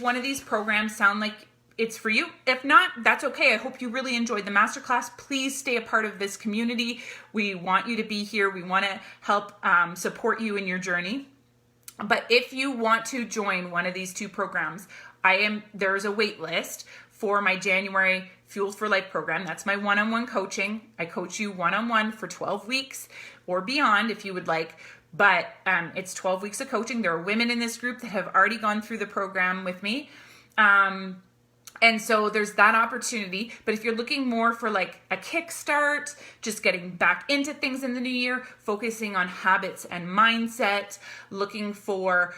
one of these programs sound like it's for you. If not, that's okay. I hope you really enjoyed the masterclass. Please stay a part of this community. We want you to be here. We want to help support you in your journey. But if you want to join one of these 2 programs, there is a wait list for my January Fueled for Life program. That's my one-on-one coaching. I coach you one-on-one for 12 weeks or beyond if you would like. But it's 12 weeks of coaching. There are women in this group that have already gone through the program with me. And so there's that opportunity. But if you're looking more for like a kickstart, just getting back into things in the new year, focusing on habits and mindset, looking for,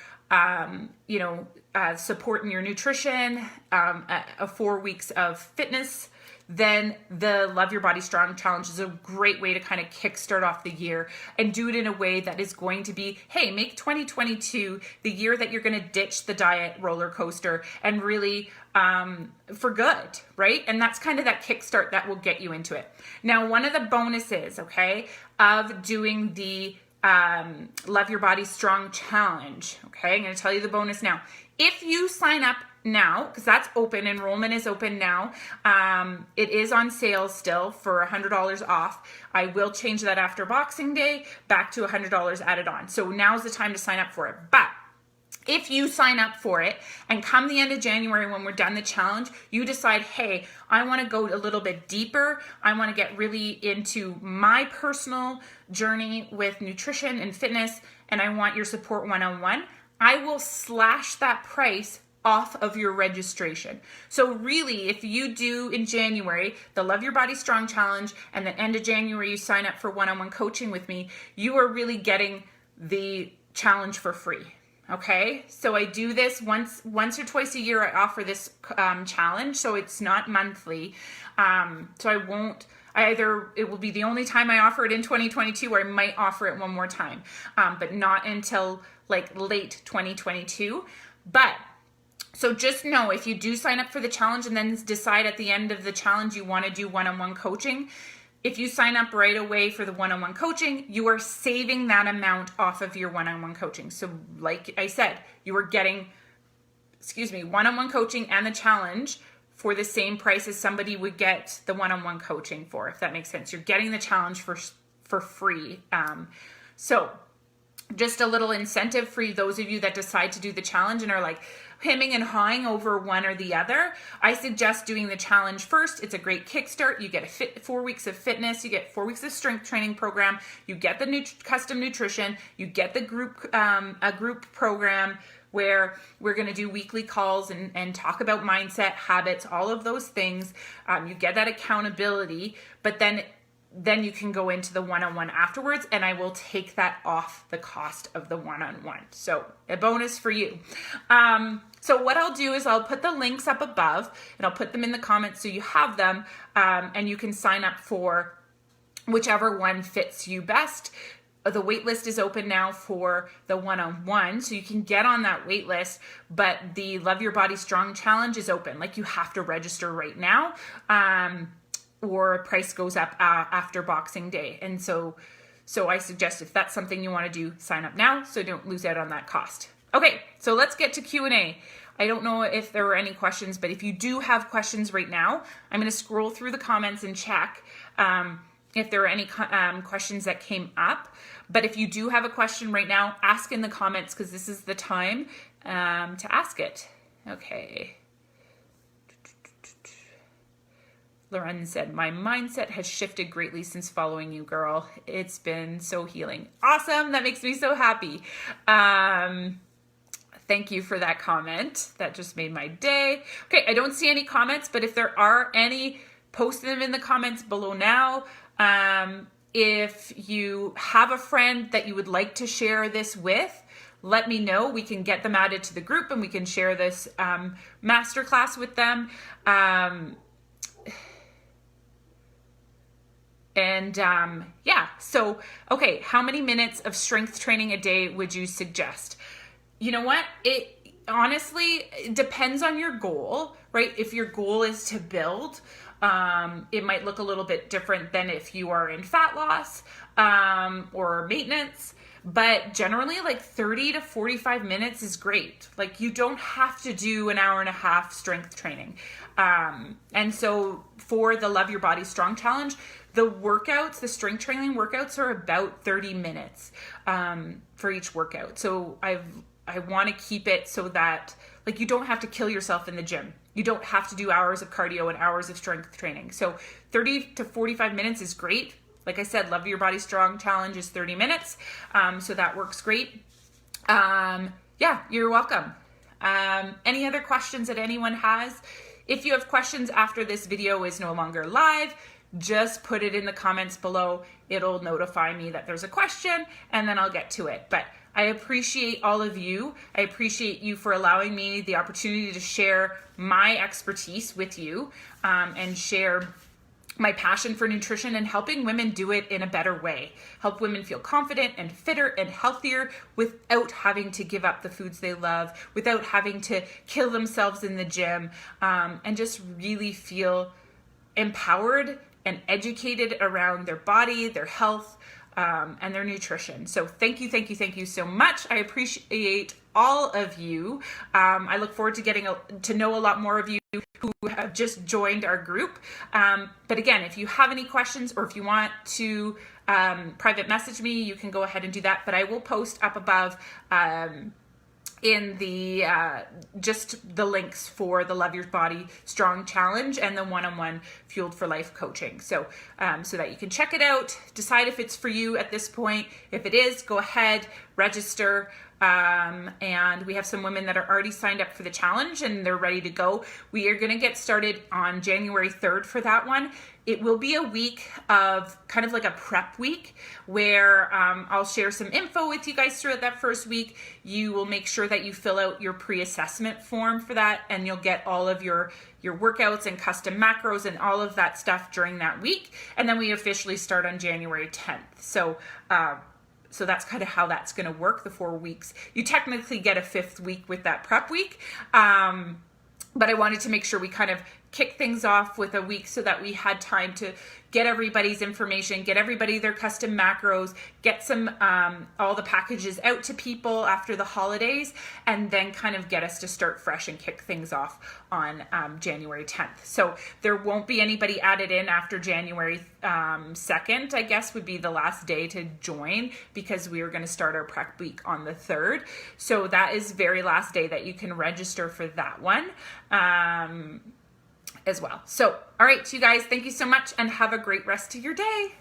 support in your nutrition, 4 weeks of fitness, then the Love Your Body Strong Challenge is a great way to kind of kickstart off the year and do it in a way that is going to be, hey, make 2022 the year that you're going to ditch the diet roller coaster and really for good, right? And that's kind of that kickstart that will get you into it. Now, one of the bonuses, okay, of doing the Love Your Body Strong Challenge, okay, I'm going to tell you the bonus now. If you sign up now, because that's open, enrollment is open now. It is on sale still for $100 off. I will change that after Boxing Day back to $100 added on. So now's the time to sign up for it. But if you sign up for it and come the end of January when we're done the challenge, you decide, hey, I want to go a little bit deeper. I want to get really into my personal journey with nutrition and fitness, and I want your support one-on-one. I will slash that price off of your registration. So really, if you do in January, the Love Your Body Strong Challenge, and the end of January, you sign up for one-on-one coaching with me, you are really getting the challenge for free. Okay, so I do this once or twice a year. I offer this challenge, so it's not monthly. So I won't. It will be the only time I offer it in 2022, or I might offer it one more time, but not until like late 2022. But so just know, if you do sign up for the challenge and then decide at the end of the challenge you want to do one-on-one coaching, if you sign up right away for the one-on-one coaching, you are saving that amount off of your one-on-one coaching. So like I said, you are getting, one-on-one coaching and the challenge for the same price as somebody would get the one-on-one coaching for, if that makes sense. You're getting the challenge for free. So just a little incentive for those of you that decide to do the challenge and are like hemming and hawing over one or the other. I suggest doing the challenge first. It's a great kickstart. You get 4 weeks of fitness. You get 4 weeks of strength training program. You get the custom nutrition. You get the group program where we're going to do weekly calls and talk about mindset, habits, all of those things. You get that accountability, but then you can go into the one-on-one afterwards, and I will take that off the cost of the one-on-one. So a bonus for you. So what I'll do is I'll put the links up above, and I'll put them in the comments so you have them, and you can sign up for whichever one fits you best. The wait list is open now for the one-on-one, so you can get on that wait list, but the Love Your Body Strong Challenge is open. Like, you have to register right now, or price goes up after Boxing Day. And so I suggest, if that's something you want to do, sign up now so don't lose out on that cost. Okay, so let's get to Q&A. I don't know if there were any questions, but if you do have questions right now, I'm going to scroll through the comments and check if there are any questions that came up. But if you do have a question right now, ask in the comments, because this is the time to ask it. Okay. Lauren said, my mindset has shifted greatly since following you, girl. It's been so healing. Awesome. That makes me so happy. Thank you for that comment. That just made my day. Okay, I don't see any comments, but if there are any, post them in the comments below now. If you have a friend that you would like to share this with, let me know. We can get them added to the group and we can share this masterclass with them. Yeah, so, okay, how many minutes of strength training a day would you suggest? You know what? It honestly depends on your goal, right? If your goal is to build, it might look a little bit different than if you are in fat loss or maintenance. But generally, like 30 to 45 minutes is great. Like, you don't have to do an hour and a half strength training. And so for the Love Your Body Strong Challenge, the workouts, the strength training workouts, are about 30 minutes for each workout. So I want to keep it so that, like, you don't have to kill yourself in the gym. You don't have to do hours of cardio and hours of strength training. So 30 to 45 minutes is great. Like I said, Love Your Body Strong Challenge is 30 minutes. So that works great. Yeah, you're welcome. Any other questions that anyone has? If you have questions after this video is no longer live, just put it in the comments below. It'll notify me that there's a question, and then I'll get to it. But I appreciate all of you. I appreciate you for allowing me the opportunity to share my expertise with you, and share my passion for nutrition and helping women do it in a better way. Help women feel confident and fitter and healthier without having to give up the foods they love, without having to kill themselves in the gym, and just really feel empowered and educated around their body, their health, and their nutrition. So thank you so much. I appreciate all of you. I look forward to getting to know a lot more of you who have just joined our group. But again, if you have any questions, or if you want to private message me, you can go ahead and do that. But I will post up above in the just the links for the Love Your Body Strong Challenge and the one-on-one Fueled for Life coaching. So so that you can check it out, decide if it's for you at this point. If it is, go ahead, register, And we have some women that are already signed up for the challenge and they're ready to go. We are going to get started on January 3rd for that one. It will be a week of kind of like a prep week where I'll share some info with you guys throughout that first week. You will make sure that you fill out your pre-assessment form for that, and you'll get all of your workouts and custom macros and all of that stuff during that week. And then we officially start on January 10th. So that's kind of how that's going to work, the 4 weeks. You technically get a 5th week with that prep week. But I wanted to make sure we kind of kick things off with a week so that we had time to get everybody's information, get everybody their custom macros, get some all the packages out to people after the holidays, and then kind of get us to start fresh and kick things off on January 10th. So there won't be anybody added in after January 2nd, I guess would be the last day to join, because we are going to start our prep week on the 3rd. So that is very last day that you can register for that one. As well. So, all right, you guys, thank you so much and have a great rest of your day.